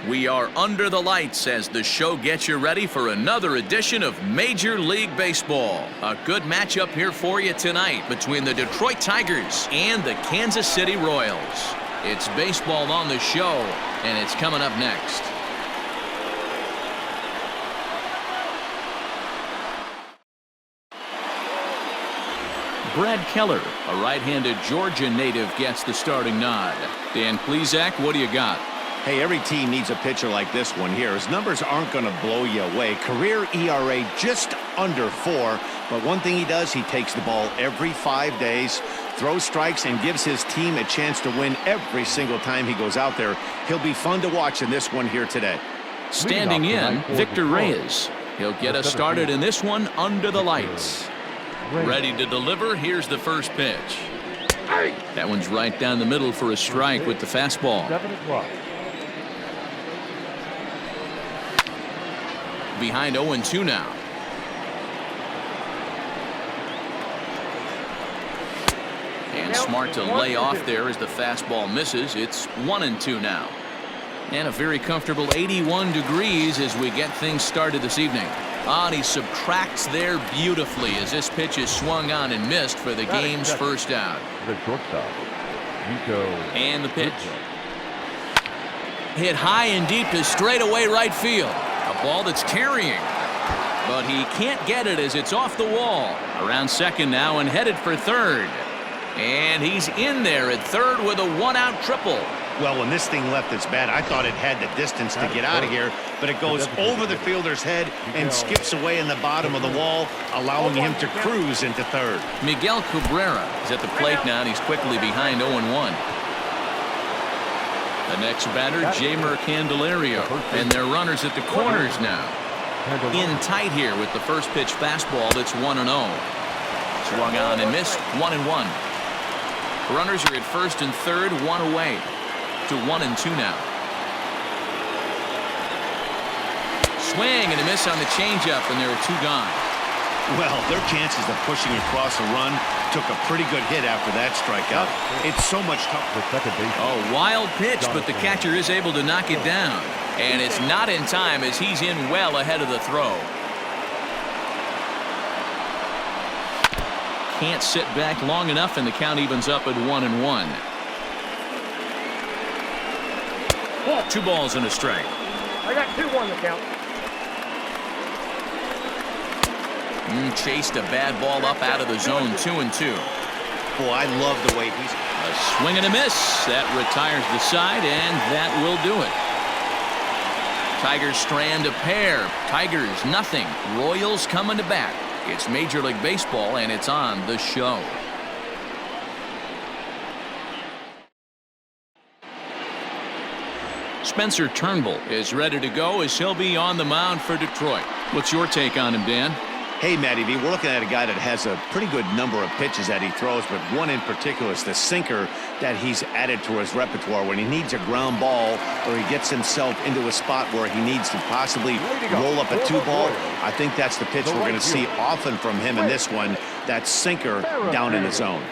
We are under the lights as the show gets you ready for another edition of Major League Baseball. A good matchup here for you tonight between the Detroit Tigers and the Kansas City Royals. It's baseball on the show, and it's coming up next. Brad Keller, a right-handed Georgia native, gets the starting nod. Dan Plesac, what do you got? Hey, every team needs a pitcher like this one here. His numbers aren't going to blow you away. Career ERA just under 4. But one thing he does, he takes the ball every 5 days, throws strikes, and gives his team a chance to win every single time he goes out there. He'll be fun to watch in this one here today. Standing in, Victor Reyes. He'll get us started in this one under the lights. Ready to deliver. Here's the first pitch. That one's right down the middle for a strike with the fastball. Behind 0-2 now. And smart to lay off there as the fastball misses. It's 1-2 now. And a very comfortable 81 degrees as we get things started this evening. And he subtracts there beautifully as this pitch is swung on and missed for the game's first out. And the pitch. Hit high and deep to straightaway right field. A ball that's carrying. But he can't get it as it's off the wall. Around second now and headed for third. And he's in there at third with a one-out triple. Well, when this thing left its bat, I thought it had the distance to get out of here, but it goes over the fielder's head and skips away in the bottom of the wall, allowing him to cruise into third. Miguel Cabrera is at the plate now, and he's quickly behind 0-1. The next batter, Jeimer Candelario, and their runners at the corners now. In tight here with the first pitch fastball that's 1-0. Swung on and missed, 1-1. Runners are at first and third, one away. To 1-2 now. Swing and a miss on the changeup, and there are two gone. Well, their chances of pushing across a run took a pretty good hit after that strikeout. It's so much tougher. Oh, wild pitch, but the catcher is able to knock it down. And it's not in time as he's in well ahead of the throw. Can't sit back long enough, and the count evens up at 1-1. 2 balls and a strike. I got 2-1 to count. Chased a bad ball up out of the zone. 2-2. Boy, I love the way he's... A swing and a miss. That retires the side, and that will do it. Tigers strand a pair. Tigers nothing. Royals coming to bat. It's Major League Baseball, and it's on the show. Spencer Turnbull is ready to go as he'll be on the mound for Detroit. What's your take on him, Dan? Hey, Matty V, we're looking at a guy that has a pretty good number of pitches that he throws, but one in particular is the sinker that he's added to his repertoire. When he needs a ground ball or he gets himself into a spot where he needs to possibly roll up a 2-ball, I think that's the pitch we're going to see often from him in this one, that sinker down in the zone.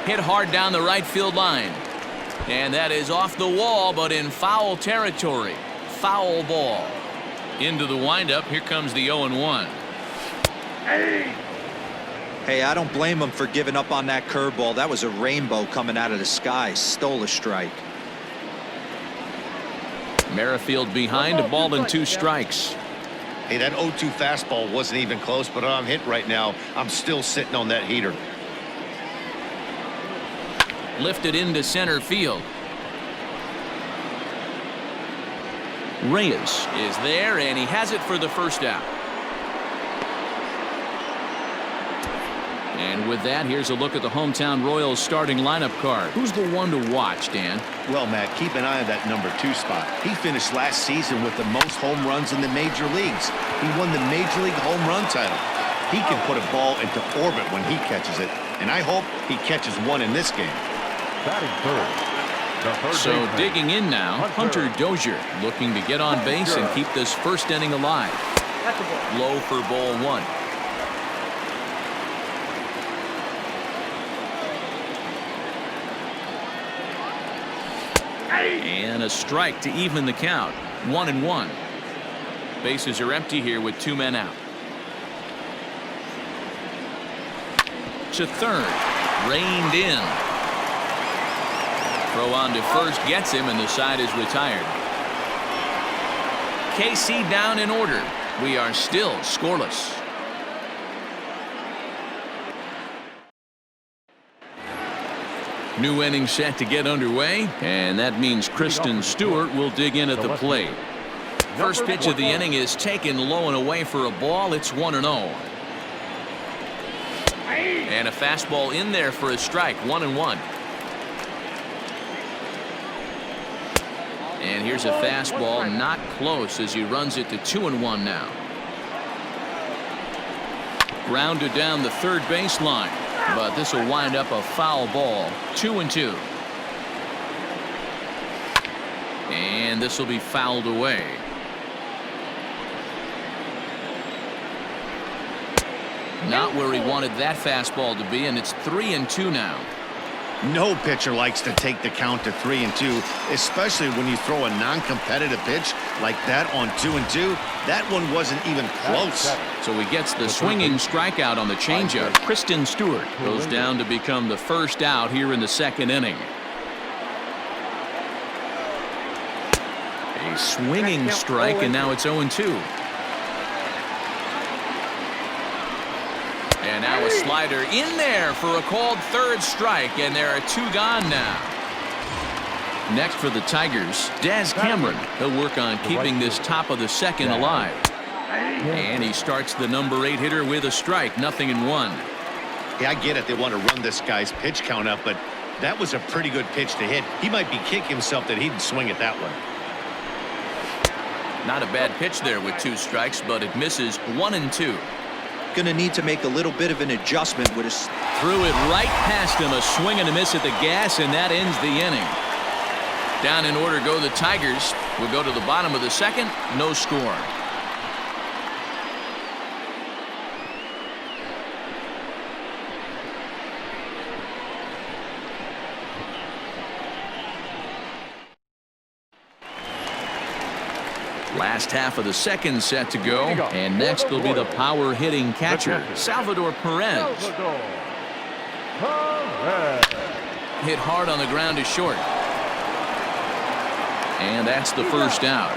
Hit hard down the right field line. And that is off the wall, but in foul territory. Foul ball. Into the windup. Here comes the 0-1. Hey, I don't blame him for giving up on that curveball. That was a rainbow coming out of the sky. Stole a strike. Merrifield behind, a ball and 2 strikes. Hey, that 0-2 fastball wasn't even close, but I'm hit right now. I'm still sitting on that heater. Lifted into center field. Reyes is there, and he has it for the first out. And with that, here's a look at the hometown Royals starting lineup card. Who's the one to watch, Dan? Well, Matt, keep an eye on that number 2 spot. He finished last season with the most home runs in the major leagues. He won the Major League home run title. He can put a ball into orbit when he catches it, and I hope he catches one in this game. So digging in now, Hunter Dozier looking to get on base and keep this first inning alive. Low for ball 1. And a strike to even the count. 1-1. Bases are empty here with 2 men out. To third. Reined in. Throw on to first gets him, and the side is retired. KC down in order. We are still scoreless. New inning set to get underway, and that means Kristen Stewart will dig in at the plate. First pitch of the inning is taken low and away for a ball. It's 1-0. And a fastball in there for a strike. 1-1. And here's a fastball, not close, as he runs it to 2-1 now. Grounded down the third baseline, but this will wind up a foul ball. 2-2. And this will be fouled away. Not where he wanted that fastball to be, and it's 3-2 now. No pitcher likes to take the count to 3-2, especially when you throw a non-competitive pitch like that on 2-2. That one wasn't even close. So he gets the swinging strikeout on the changeup. Kristen Stewart goes down to become the first out here in the second inning. A swinging strike, and now it's 0-2. And now a slider in there for a called third strike, and there are 2 gone now. Next for the Tigers, Des Cameron. He'll work on keeping this top of the second alive. And he starts the number 8 hitter with a strike. 0-1. Yeah, I get it. They want to run this guy's pitch count up, but that was a pretty good pitch to hit. He might be kicking himself that he didn't swing at that one. Not a bad pitch there with 2 strikes, but it misses. 1-2. Going to need to make a little bit of an adjustment with his. Threw it right past him, a swing and a miss at the gas, and that ends the inning. Down in order go the Tigers. We'll go to the bottom of the second. No score. Last half of the second set to go, and next will be the power hitting catcher, Salvador Perez. Hit hard on the ground to short. And that's the first out.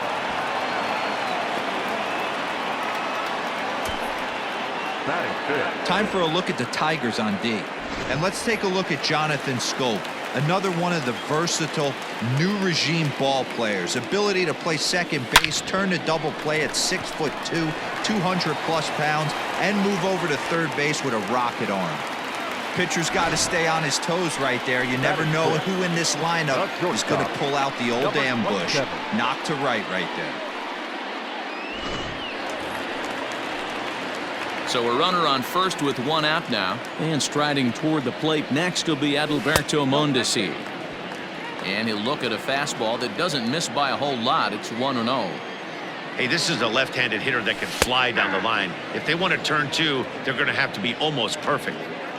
Time for a look at the Tigers on D. And let's take a look at Jonathan Scope. Another one of the versatile new regime ball players. Ability to play second base, turn to double play at 6'2", 200+ pounds, and move over to third base with a rocket arm. Pitcher's got to stay on his toes right there. You never know who in this lineup is going to pull out the old ambush. Knock to right there. So a runner on first with 1 out now. And striding toward the plate next will be Adalberto Mondesi. And he'll look at a fastball that doesn't miss by a whole lot. It's 1-0. Hey, this is a left-handed hitter that can fly down the line. If they want to turn 2, they're going to have to be almost perfect.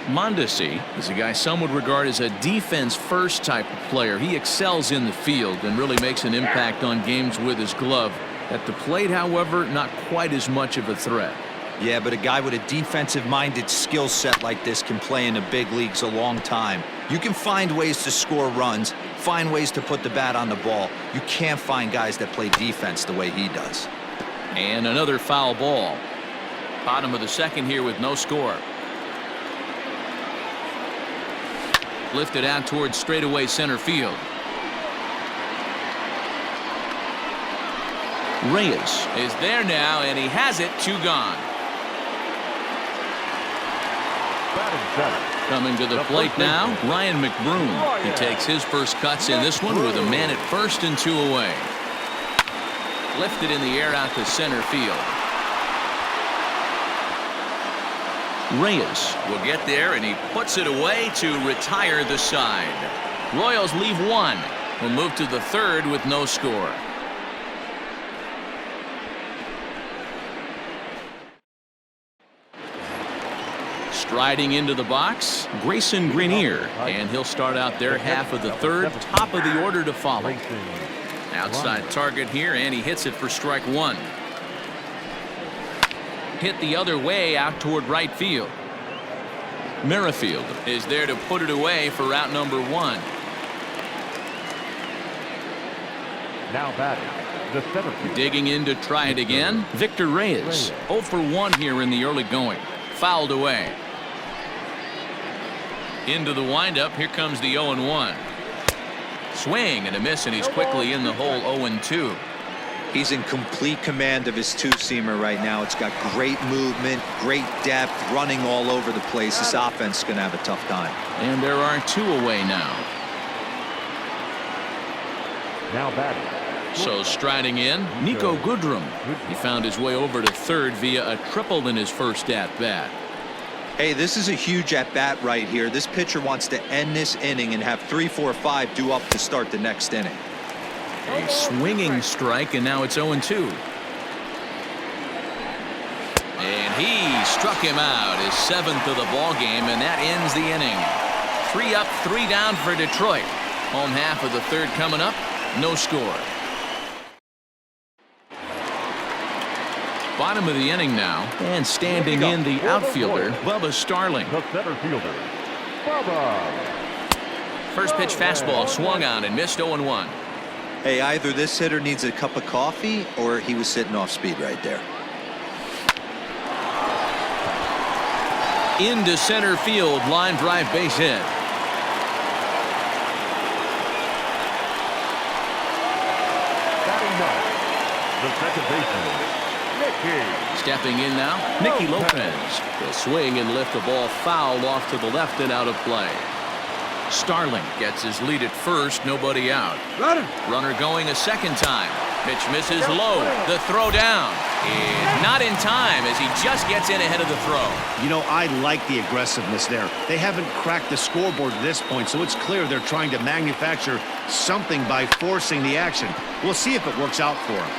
Mondesi is a guy some would regard as a defense-first type of player. He excels in the field and really makes an impact on games with his glove. At the plate, however, not quite as much of a threat. Yeah, but a guy with a defensive-minded skill set like this can play in the big leagues a long time. You can find ways to score runs, find ways to put the bat on the ball. You can't find guys that play defense the way he does. And another foul ball. Bottom of the second here with no score. Lifted out towards straightaway center field. Reyes is there now, and he has it. 2 gone. Coming to the plate now, Ryan McBroom. He takes his first cuts in this one with a man at first and 2 away. Lifted in the air out to center field. Reyes will get there, and he puts it away to retire the side. Royals leave 1. Will move to the third with no score. Striding into the box, Grayson Grenier, and he'll start out their half of the third. Top of the order to follow. Outside target here, and he hits it for strike one. Hit the other way out toward right field. Merrifield is there to put it away for out number one. Now batting, the center fielder. Digging in to try it again, Victor Reyes. 0 for 1 here in the early going. Fouled away. Into the windup. Here comes the 0-1. Swing and a miss, and he's quickly in the hole. 0-2. He's in complete command of his two-seamer right now. It's got great movement, great depth, running all over the place. This offense is going to have a tough time. And there are 2 away now. Now batting. So striding in, Nico Goodrum. He found his way over to third via a triple in his first at-bat. Hey, this is a huge at-bat right here. This pitcher wants to end this inning and have 3, 4, 5 due up to start the next inning. A swinging strike, and now it's 0-2. And he struck him out, his 7th of the ball game, and that ends the inning. 3 up, 3 down for Detroit. Home half of the third coming up. No score. Bottom of the inning now, and standing in the outfielder, Bubba Starling. The center fielder, Bubba. First pitch fastball swung on and missed. 0-1. Hey, either this hitter needs a cup of coffee or he was sitting off speed right there. Into center field, line drive, base hit. Batting ninth, the second baseman, Nicky. Stepping in now, Nicky Lopez. He'll swing and lift the ball foul off to the left and out of play. Starling gets his lead at first, nobody out. Runner going a second time. Pitch misses low. The throw down. And not in time as he just gets in ahead of the throw. You know, I like the aggressiveness there. They haven't cracked the scoreboard at this point, so it's clear they're trying to manufacture something by forcing the action. We'll see if it works out for them.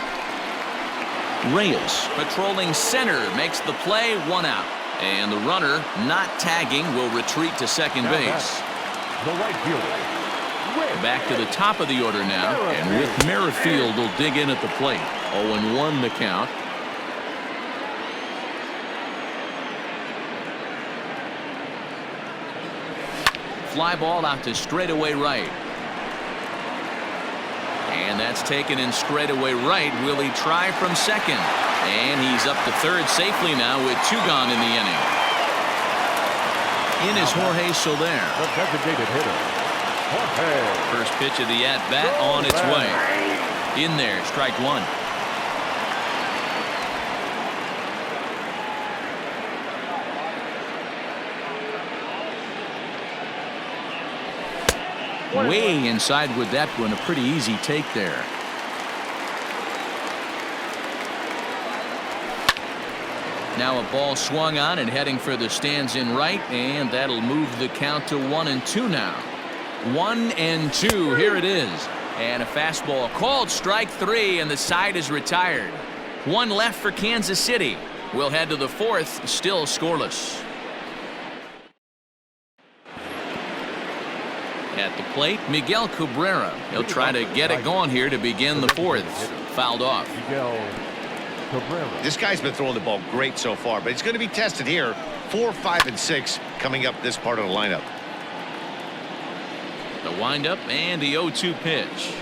Reyes patrolling center makes the play, 1 out. And the runner not tagging will retreat to second base. The right fielder. Back to the top of the order now, and with Merrifield will dig in at the plate. 0-1 the count. Fly ball out to straightaway right. And that's taken in straightaway right. Will he try from second? And he's up to third safely now with 2 gone in the inning. In is Jorge Soler. The designated hitter. First pitch of the at-bat on its way. In there, strike 1. Way inside with that one. A pretty easy take there. Now a ball swung on and heading for the stands in right, and that'll move the count to 1-2 now. 1-2. Here it is. And a fastball called strike 3, and the side is retired. 1 left for Kansas City. We'll head to the 4th, still scoreless. At the plate, Miguel Cabrera. He'll try to get it going here to begin the 4th. Fouled off. This guy's been throwing the ball great so far, but he's going to be tested here. 4, 5, and 6 coming up this part of the lineup. The windup and the 0-2 pitch.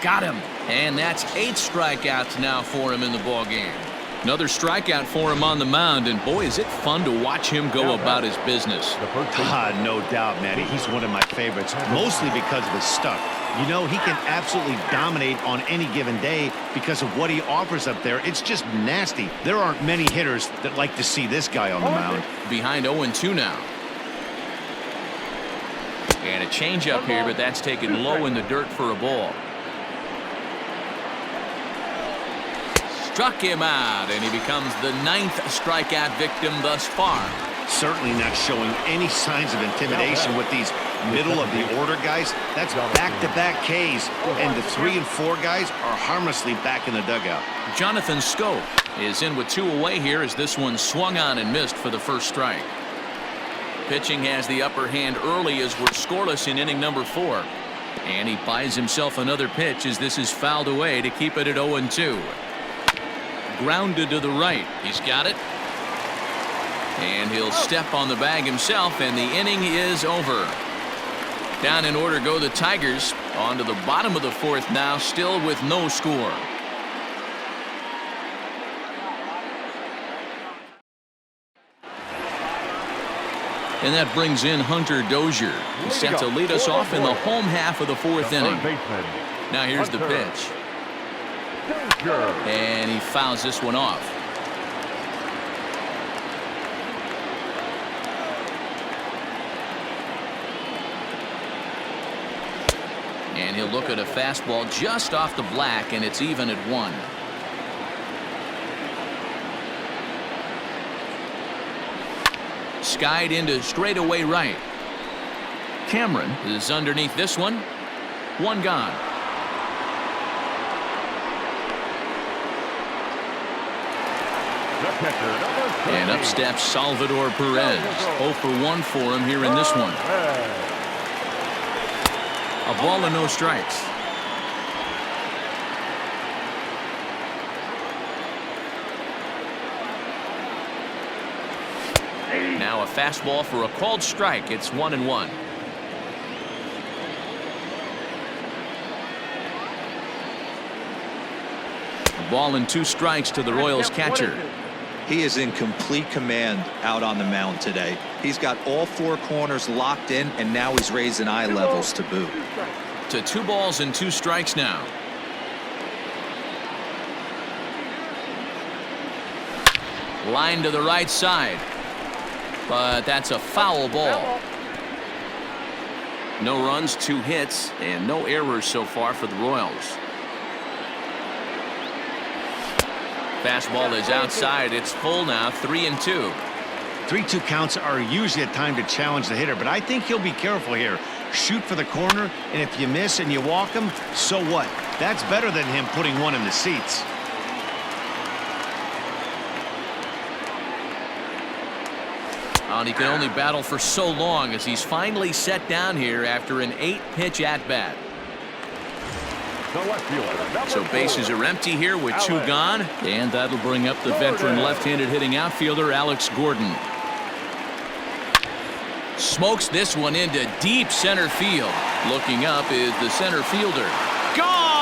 Got him. And that's 8 strikeouts now for him in the ball game. Another strikeout for him on the mound, and boy, is it fun to watch him go about his business. No doubt, Matty. He's one of my favorites, mostly because of his stuff. You know, he can absolutely dominate on any given day because of what he offers up there. It's just nasty. There aren't many hitters that like to see this guy on the mound. Behind 0-2 now. And a changeup here, but that's taken low in the dirt for a ball. Struck him out, and he becomes the 9th strikeout victim thus far. Certainly not showing any signs of intimidation with these middle of the order guys. That's back-to-back Ks, and the 3 and 4 guys are harmlessly back in the dugout. Jonathan Scope is in with 2 away here as this one swung on and missed for the first strike. pitching has the upper hand early as we're scoreless in inning number 4. And he buys himself another pitch as this is fouled away to keep it at 0-2. Grounded to the right. He's got it. And he'll step on the bag himself, and the inning is over. Down in order go the Tigers. On to the bottom of the 4th now, still with no score. And that brings in Hunter Dozier. He's set to lead us off in the home half of the 4th inning. Now here's the pitch. And he fouls this one off. And he'll look at a fastball just off the black, and it's even at 1. Skied into straightaway right. Cameron is underneath this one. 1 gone. And up steps Salvador Perez. 0 for 1 for him here in this one. A ball and no strikes. Now a fastball for a called strike. It's 1-1. A ball and 2 strikes to the Royals catcher. He is in complete command out on the mound today. He's got all 4 corners locked in, and now he's raising eye levels to boot. To 2 balls and 2 strikes now. Line to the right side. But that's a foul ball. No runs, 2 hits, and no errors so far for the Royals. Fastball is outside. It's full now, 3-2. 3-2 counts are usually a time to challenge the hitter, but I think he'll be careful here. Shoot for the corner, and if you miss and you walk him, so what? That's better than him putting one in the seats. And he can only battle for so long as he's finally set down here after an 8-pitch at-bat. So bases are empty here with 2 gone, and that'll bring up the veteran left-handed hitting outfielder Alex Gordon. Smokes this one into deep center field. Looking up is the center fielder. Gone!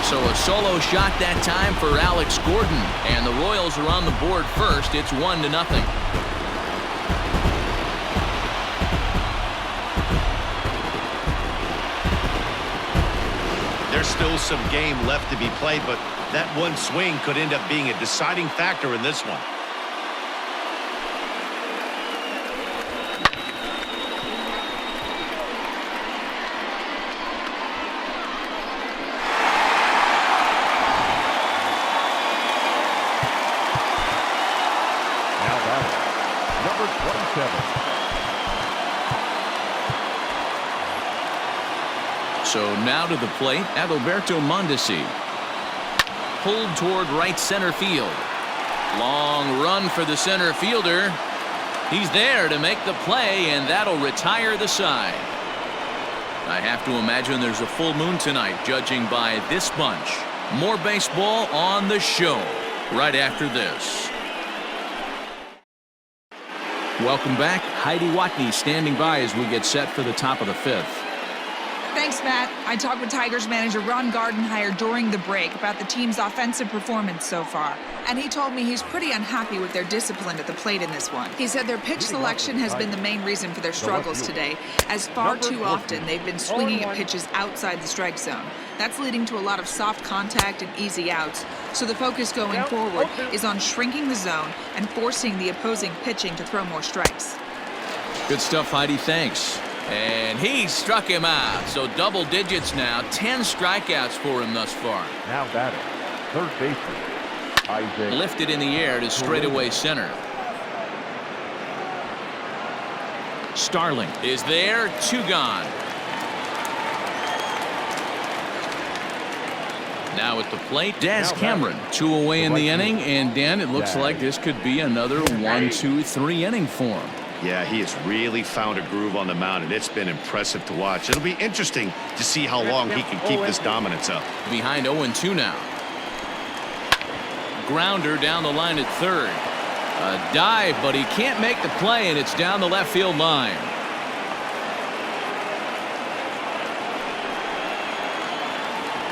So a solo shot that time for Alex Gordon, and the Royals are on the board first. It's 1-0. There's still some game left to be played, but that one swing could end up being a deciding factor in this one. So now to the plate, Adalberto Mondesi. Pulled toward right center field. Long run for the center fielder. He's there to make the play, and that'll retire the side. I have to imagine there's a full moon tonight, judging by this bunch. More baseball on the show right after this. Welcome back. Heidi Watney standing by as we get set for the top of the 5th. Thanks, Matt. I talked with Tigers manager Ron Gardenhire during the break about the team's offensive performance so far, and he told me he's pretty unhappy with their discipline at the plate in this one. He said their pitch selection has been the main reason for their struggles today, as far too often they've been swinging at pitches outside the strike zone. That's leading to a lot of soft contact and easy outs, so the focus going forward is on shrinking the zone and forcing the opposing pitching to throw more strikes. Good stuff, Heidi. Thanks. And he struck him out. So double digits now. 10 strikeouts for him thus far. Now batting, third baseman, Isaac. Lifted in the air to straightaway center. Starling is there. 2 gone. Now at the plate, Daz Cameron. 2 away in the inning, and Dan, it looks like this could be another 1, 2, 3 inning for him. Yeah, he has really found a groove on the mound, and it's been impressive to watch. It'll be interesting to see how long he can keep this dominance up. Behind 0-2 now. Grounder down the line at third. A dive, but he can't make the play, and it's down the left field line.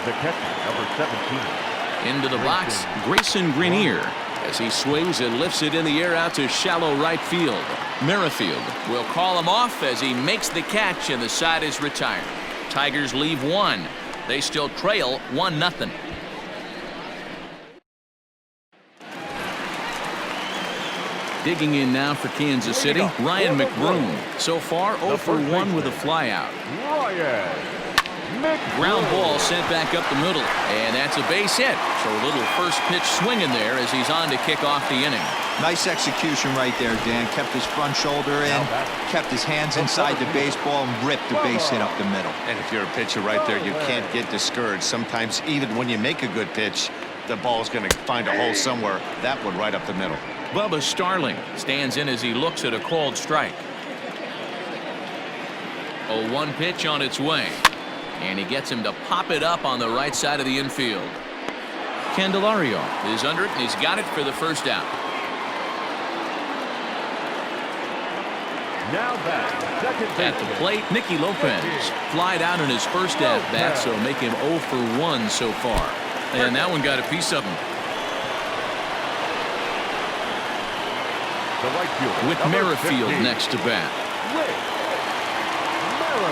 The catcher, number 17. Into the box, Grayson Greenier, as he swings and lifts it in the air out to shallow right field. Merrifield will call him off as he makes the catch, and the side is retired. Tigers leave 1. They still trail 1-0. Digging in now for Kansas City, Ryan McBroom. So far 0 for 1 with a flyout. Ground ball sent back up the middle, and that's a base hit. So a little first pitch swinging there as he's on to kick off the inning. Nice execution right there, Dan. Kept his front shoulder in, kept his hands inside the baseball, and ripped the base hit up the middle. And if you're a pitcher right there, you can't get discouraged. Sometimes even when you make a good pitch, the ball's going to find a hole somewhere. That one right up the middle. Bubba Starling stands in as he looks at a called strike. 0-1 pitch on its way. And he gets him to pop it up on the right side of the infield. Candelario is under it, and he's got it for the first out. Now back, second At the plate, Nicky Lopez flied out in his first at-bat, so make him 0 for 1 so far. And that one got a piece of him. The right fielder, With Merrifield next to bat.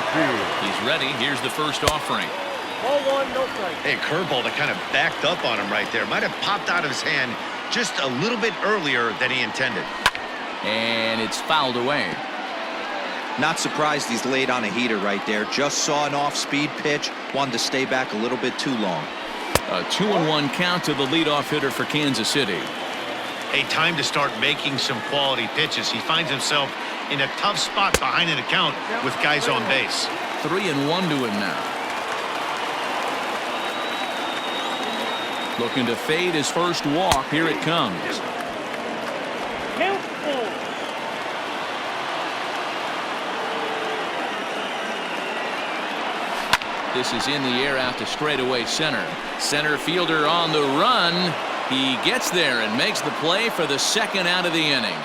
He's ready. Here's the first offering. 0-1, no strike. Hey, curveball that kind of backed up on him right there. Might have popped out of his hand just a little bit earlier than he intended. And it's fouled away. Not surprised he's laid on a heater right there. Just saw an off-speed pitch. Wanted to stay back a little bit too long. A 2-1 count to the leadoff hitter for Kansas City. A time to start making some quality pitches. He finds himself in a tough spot behind an account with guys on base. 3-1 to him now. Looking to fade his first walk. Here it comes. This is in the air out to straightaway center. Center fielder on the run. He gets there and makes the play for the second out of the inning.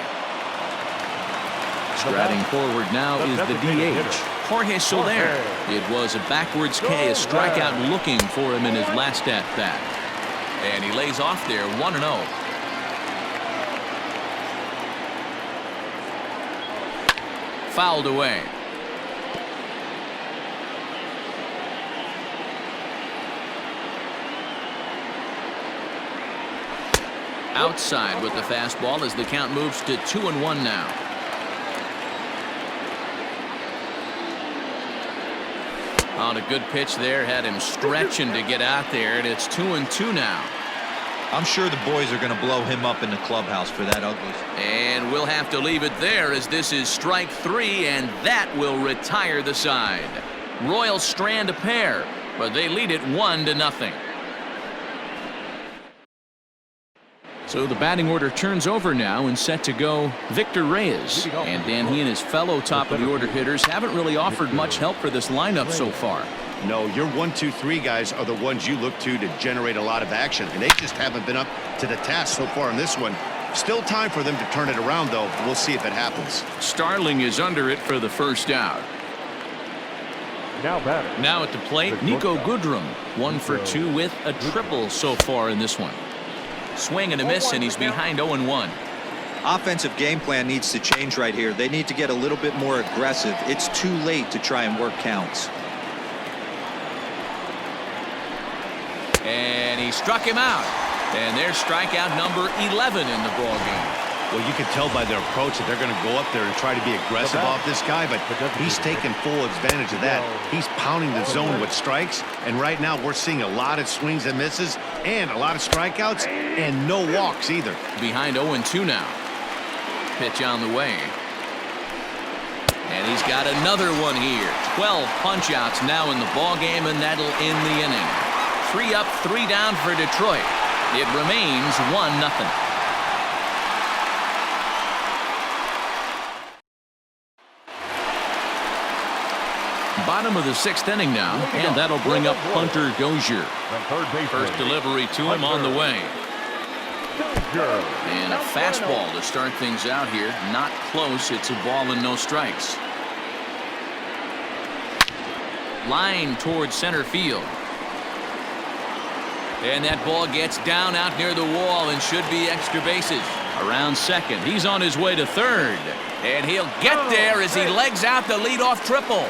Striding forward now is the DH, Jorge Soler. It was a backwards K, a strikeout looking for him in his last at-bat. And he lays off there 1-0. Fouled away. Outside with the fastball as the count moves to 2-1 now. On a good pitch there, had him stretching to get out there, and it's 2-2 now. I'm sure the boys are going to blow him up in the clubhouse for that ugly. And we'll have to leave it there as this is strike 3, and that will retire the side. Royals strand a pair, but they lead it 1-0. So the batting order turns over now and set to go Victor Reyes. And Dan, he and his fellow top of the order hitters haven't really offered much help for this lineup so far. No, your 1, 2, 3 guys are the ones you look to generate a lot of action, and they just haven't been up to the task so far in this one. Still time for them to turn it around, though. We'll see if it happens. Starling is under it for the first out. Now at the plate, Nico Goodrum, 1 for 2 with a triple so far in this one. Swing and a miss, and he's behind 0-1. Offensive game plan needs to change right here. They need to get a little bit more aggressive. It's too late to try and work counts. And he struck him out. And there's strikeout number 11 in the ballgame. Well, you can tell by their approach that they're going to go up there and try to be aggressive off this guy, but he's taking full advantage of that. He's pounding the zone with strikes, and right now we're seeing a lot of swings and misses and a lot of strikeouts and no walks either. Behind 0-2 now. Pitch on the way. And he's got another one here. 12 punch-outs now in the ballgame, and that'll end the inning. 3 up, 3 down for Detroit. It remains 1-0. Bottom of the 6th inning now, and that'll bring up Hunter Dozier. First delivery to him on the way. And a fastball to start things out here. Not close. It's a ball and no strikes. Line towards center field. And that ball gets down out near the wall and should be extra bases. Around second. He's on his way to third. And he'll get there as he legs out the leadoff triple.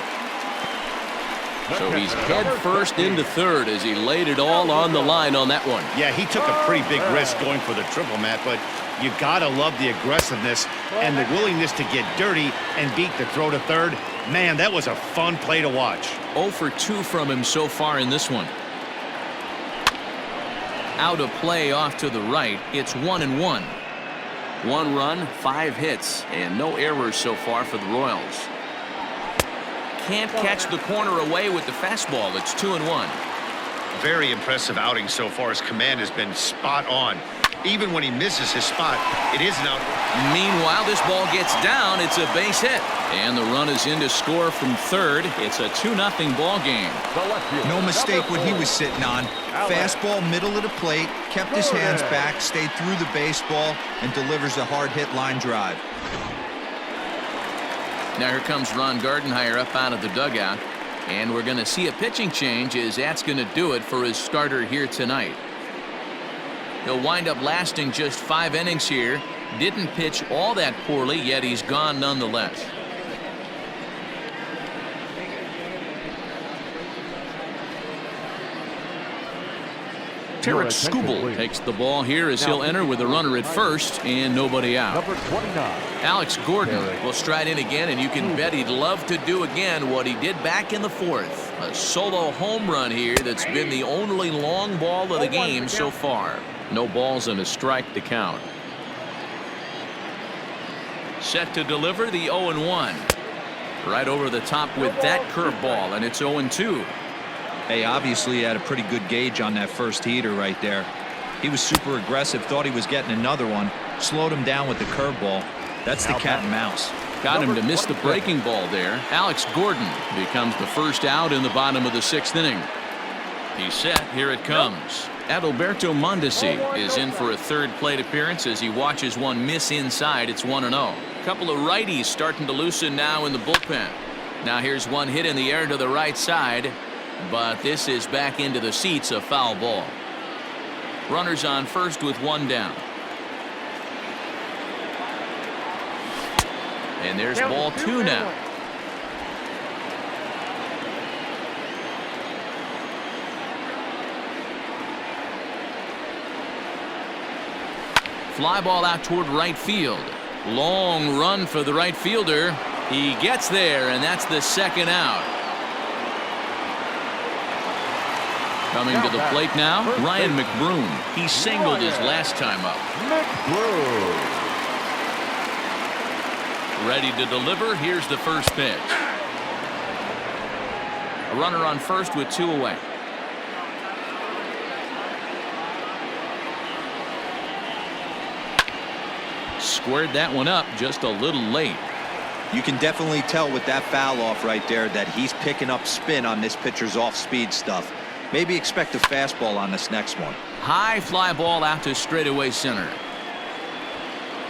So he's head first into third as he laid it all on the line on that one. Yeah, he took a pretty big risk going for the triple, Matt, but you gotta love the aggressiveness and the willingness to get dirty and beat the throw to third. Man, that was a fun play to watch. 0 for 2 from him so far in this one. Out of play off to the right. It's 1-1. 1 run, 5 hits, and no errors so far for the Royals. Can't catch the corner away with the fastball. It's 2-1. Very impressive outing so far. His command has been spot on. Even when he misses his spot, it is an out. Meanwhile, this ball gets down. It's a base hit. And the run is in to score from third. It's a 2-0 ball game. No mistake what he was sitting on. Fastball middle of the plate, kept his hands back, stayed through the baseball, and delivers a hard hit line drive. Now here comes Ron Gardenhire up out of the dugout. And we're going to see a pitching change as that's going to do it for his starter here tonight. He'll wind up lasting just 5 innings here. Didn't pitch all that poorly, yet he's gone nonetheless. Tarek Skubal takes the ball here as he'll enter with a runner at first and nobody out. Alex Gordon will stride in again, and you can bet he'd love to do again what he did back in the 4th. A solo home run here that's been the only long ball of the game so far. No balls and a strike to count. Set to deliver the 0-1. Right over the top with that curveball, and it's 0-2. Hey, obviously he had a pretty good gauge on that first heater right there. He was super aggressive, thought he was getting another one, slowed him down with the curveball. That's the cat and mouse. Got him to miss the breaking ball there. Alex Gordon becomes the first out in the bottom of the 6th inning. He's set. Here it comes. Adalberto Mondesi is in for a third plate appearance as he watches one miss inside. It's 1-0. Couple of righties starting to loosen now in the bullpen. Now here's one hit in the air to the right side, but this is back into the seats, a foul ball. Runners on first with 1 down. And there's ball 2 now. Fly ball out toward right field. Long run for the right fielder. He gets there, and that's the 2nd out. Coming to the plate now, Ryan McBroom. He singled his last time up. Ready to deliver. Here's the first pitch. A runner on first with 2 away. Squared that one up just a little late. You can definitely tell with that foul off right there that he's picking up spin on this pitcher's off-speed stuff. Maybe expect a fastball on this next one. High fly ball out to straightaway center.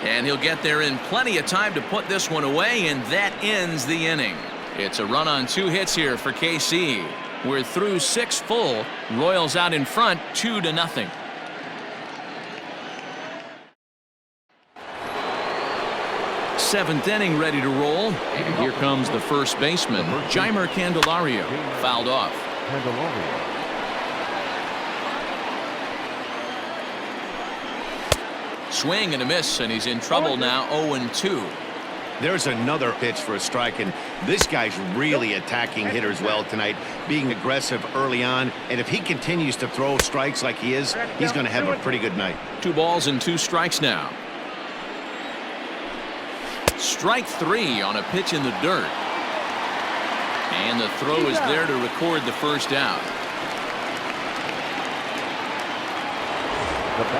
And he'll get there in plenty of time to put this one away, and that ends the inning. It's a run on 2 hits here for KC. We're through 6 full. Royals out in front 2-0. Seventh inning ready to roll. And here comes the first baseman, Jeimer Candelario, fouled off. Swing and a miss, and he's in trouble now. 0-2. There's another pitch for a strike, and this guy's really attacking hitters well tonight, being aggressive early on, and if he continues to throw strikes like he is, he's going to have a pretty good night. 2 balls and 2 strikes now. Strike 3 on a pitch in the dirt. And the throw is there to record the first out.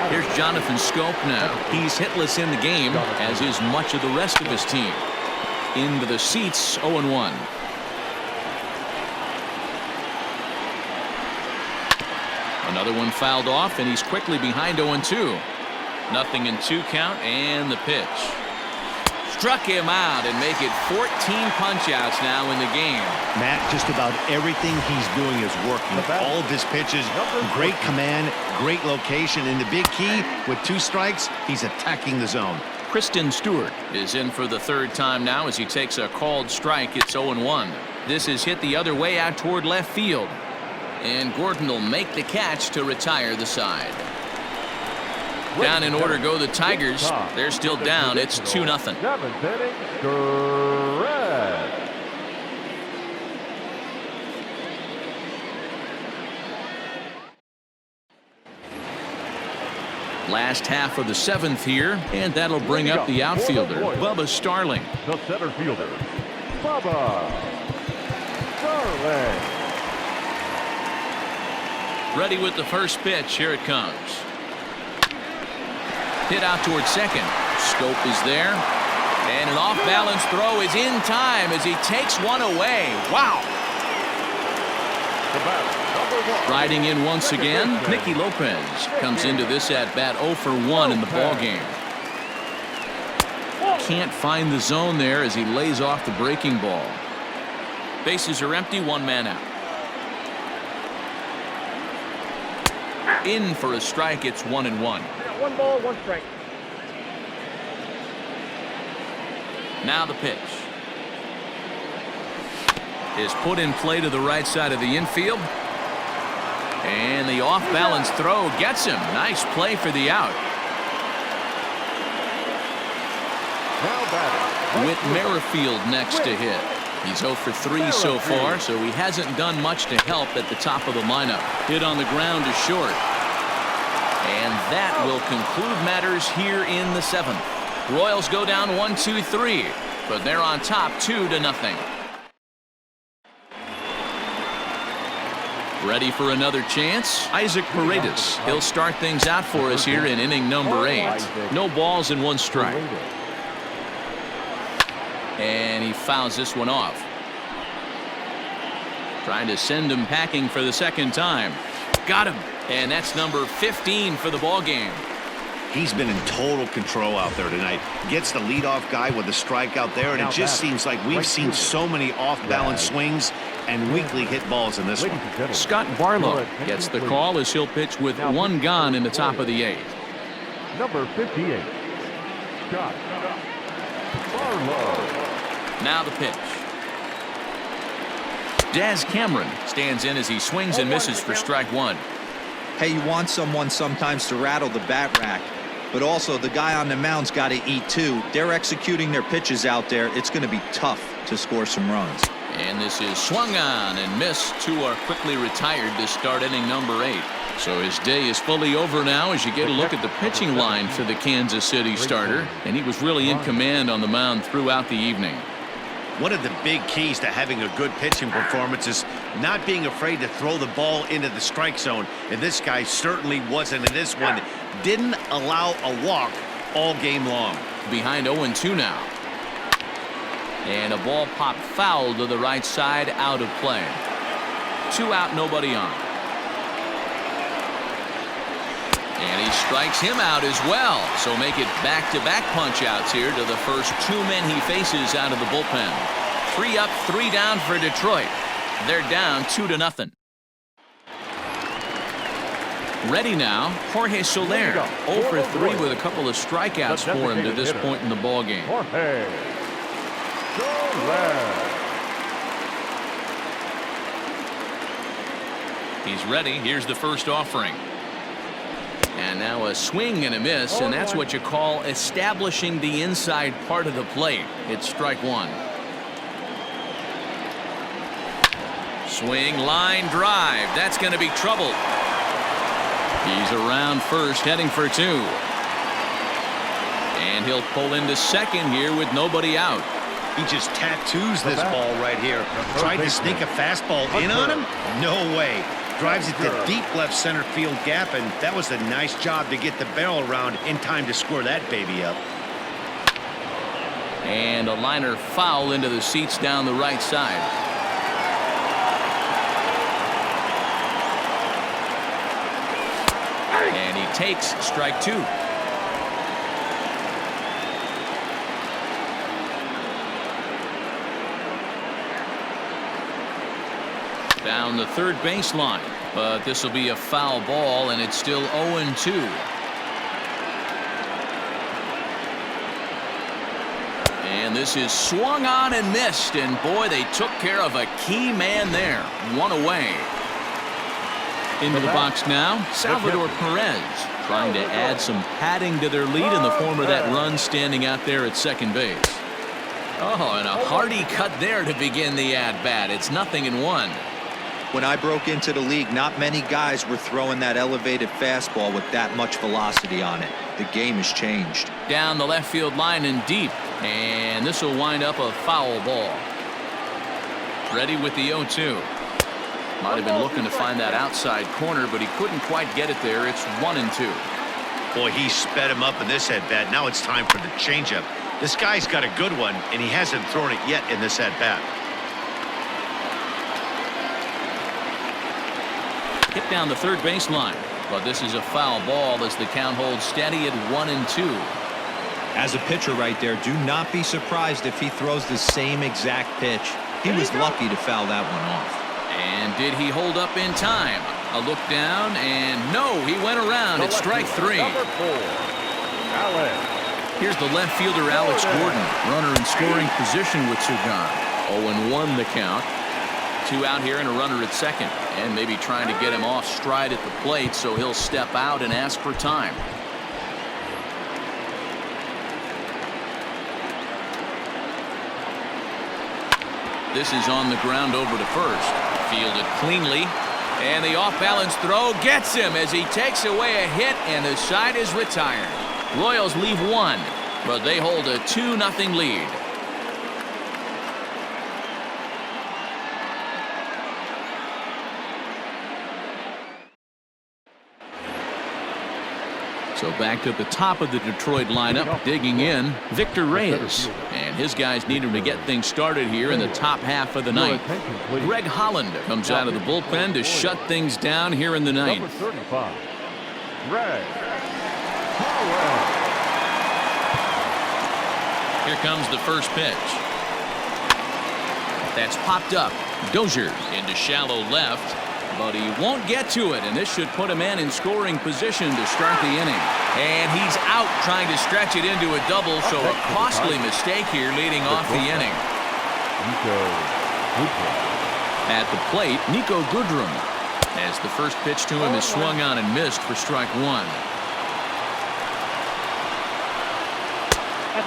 Here's Jonathan Scope now. He's hitless in the game, as is much of the rest of his team. Into the seats, 0-1. Another one fouled off, and he's quickly behind 0-2. 0-2 count, and the pitch. Struck him out and make it 14 punch-outs now in the game. Matt, just about everything he's doing is working. All of his pitches, great command, great location. And the big key, with 2 strikes, he's attacking the zone. Kristen Stewart is in for the 3rd time now as he takes a called strike. It's 0-1. This is hit the other way out toward left field. And Gordon will make the catch to retire the side. Down in order go the Tigers. They're still down. It's 2-0. 7th inning, correct. Last half of the 7th here, and that'll bring up the outfielder, Bubba Starling. The center fielder, Bubba Starling. Ready with the first pitch. Here it comes. Hit out towards second. Scope is there. And an off-balance throw is in time as he takes one away. Wow. Riding in once again, Nicky Lopez comes into this at-bat 0 for 1 in the ballgame. Can't find the zone there as he lays off the breaking ball. Bases are empty, 1 man out. In for a strike, it's 1-1. 1 ball, 1 strike. Now the pitch is put in play to the right side of the infield. And the off-balance throw gets him. Nice play for the out. With Merrifield next to hit. He's 0 for 3 so far, so he hasn't done much to help at the top of the lineup. Hit on the ground to short. And that will conclude matters here in the 7th. Royals go down 1-2-3, but they're on top 2-0. Ready for another chance? Isaac Paredes. He'll start things out for us here in inning number 8. No balls and 1 strike. And he fouls this one off. Trying to send him packing for the 2nd time. Got him. And that's number 15 for the ball game. He's been in total control out there tonight. Gets the leadoff guy with a strikeout there, and it just seems like we've seen so many off-balance swings and weakly hit balls in this one. Scott Barlow gets the call as he'll pitch with 1 gone in the top of the 8th. Number 58, Scott Barlow. Now the pitch. Daz Cameron stands in as he swings and misses for strike 1. Hey, you want someone sometimes to rattle the bat rack, but also the guy on the mound's got to eat too. They're executing their pitches out there. It's going to be tough to score some runs. And this is swung on and missed. 2 are quickly retired to start inning number 8. So his day is fully over now as you get a look at the pitching line for the Kansas City starter. And he was really in command on the mound throughout the evening. One of the big keys to having a good pitching performance is not being afraid to throw the ball into the strike zone. And this guy certainly wasn't in this one. Didn't allow a walk all game long. Behind 0-2 now. And a ball popped foul to the right side, out of play. 2 out, nobody on. And he strikes him out as well. So make it back-to-back punch-outs here to the first 2 men he faces out of the bullpen. 3 up, 3 down for Detroit. They're down 2-0. Ready now, Jorge Soler. 0 for 3 with a couple of strikeouts for him to this point in the ballgame. Jorge Soler. He's ready. Here's the first offering. And now a swing and a miss, and that's what you call establishing the inside part of the plate. It's strike 1. Swing, line drive. That's going to be trouble. He's around first, heading for 2. And he'll pull into second here with nobody out. He just tattoos this ball right here. Tried to sneak a fastball in on him? No way. Drives it to deep left center field gap, and that was a nice job to get the barrel around in time to score that baby up. And a liner foul into the seats down the right side. And he takes strike two. Down the third baseline, but this will be a foul ball, and it's still 0-2. And this is swung on and missed, and boy, they took care of a key man there. One away. Into the box now, Salvador Perez, trying to add some padding to their lead in the form of that run standing out there at second base. Oh, and a hearty cut there to begin the at-bat. It's 0-1. When I broke into the league, not many guys were throwing that elevated fastball with that much velocity on it. The game has changed. Down the left field line and deep, and this will wind up a foul ball. Ready with the 0-2. Might have been looking to find that outside corner, but he couldn't quite get it there. It's 1-2. Boy, he sped him up in this at-bat. Now it's time for the changeup. This guy's got a good one, and he hasn't thrown it yet in this at-bat. Hit down the third baseline, but this is a foul ball as the count holds steady at 1-2. As a pitcher right there, do not be surprised if he throws the same exact pitch. He was lucky to foul that one off. And did he hold up in time? A look down, and no, he went around at strike three. Here's the left fielder, Alex Gordon, runner in scoring position with two gone. 0-1 the count. Two out here and a runner at second, and maybe trying to get him off stride at the plate, so he'll step out and ask for time. This is on the ground over to first. Fielded cleanly, and the off-balance throw gets him as he takes away a hit, and the side is retired. Royals leave one, but they hold a 2-0 lead. So back to the top of the Detroit lineup, digging in, Victor Reyes. And his guys need him to get things started here in the top half of the ninth. Greg Holland comes out of the bullpen to shut things down here in the ninth. Number 35, Greg Holland. Here comes the first pitch. That's popped up. Dozier into shallow left. But he won't get to it, and this should put a man in scoring position to start the inning. And he's out trying to stretch it into a double, so a costly mistake here leading off the inning. At the plate, Nico Goodrum, as the first pitch to him is swung on and missed for strike one.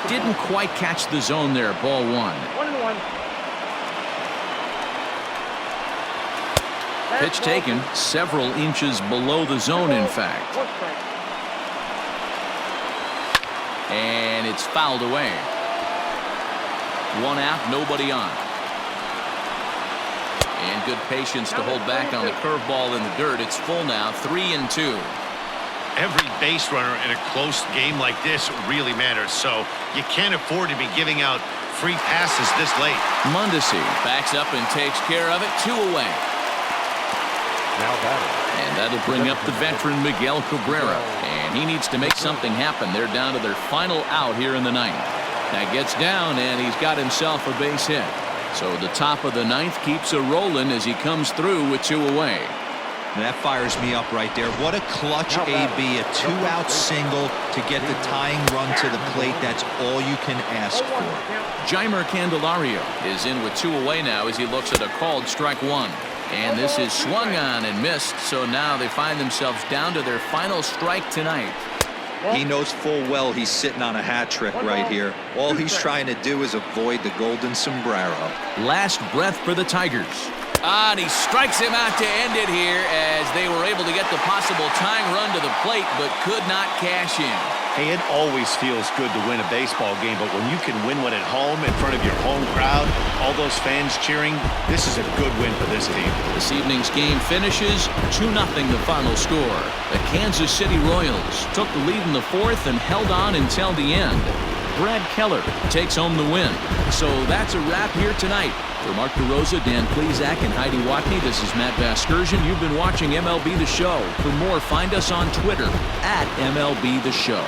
Didn't quite catch the zone there, ball one. 1-1. Pitch taken several inches below the zone, in fact. And it's fouled away. One out, nobody on. And good patience to hold back on the curveball in the dirt. It's full now, 3-2. Every base runner in a close game like this really matters, so you can't afford to be giving out free passes this late. Mondesi backs up and takes care of it, 2 away. Now batting. And that'll bring up the veteran Miguel Cabrera. And he needs to make something happen. They're down to their final out here in the ninth. That gets down, and he's got himself a base hit. So the top of the ninth keeps a rolling as he comes through with 2 away. That fires me up right there. What a clutch AB, a 2-out single to get the tying run to the plate. That's all you can ask for. Jeimer Candelario is in with 2 away now as he looks at a called strike one. And this is swung on and missed, so now they find themselves down to their final strike tonight. He knows full well he's sitting on a hat trick right here. All he's trying to do is avoid the golden sombrero. Last breath for the Tigers. And he strikes him out to end it here as they were able to get the possible tying run to the plate but could not cash in. Hey, it always feels good to win a baseball game, but when you can win one at home in front of your home crowd, all those fans cheering, this is a good win for this team. This evening's game finishes 2-0 the final score. The Kansas City Royals took the lead in the fourth and held on until the end. Brad Keller takes home the win. So that's a wrap here tonight. For Mark DeRosa, Dan Plesac, and Heidi Watney, this is Matt Vasgersian. You've been watching MLB The Show. For more, find us on Twitter at MLB The Show.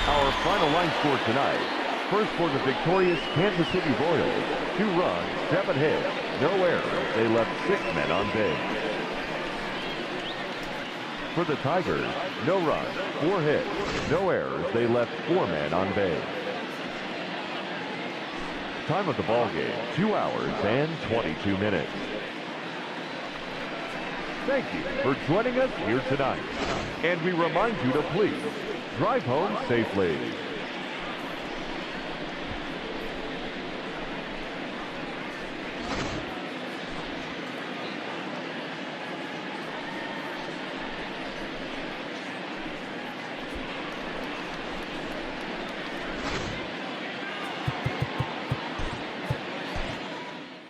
Our final line score tonight. First for the victorious Kansas City Royals, 2 runs, 7 hits, no errors. They left 6 men on base. For the Tigers, no runs, 4 hits, no errors. They left 4 men on base. Time of the ball game, 2 hours and 22 minutes. Thank you for joining us here tonight. And we remind you to please drive home safely.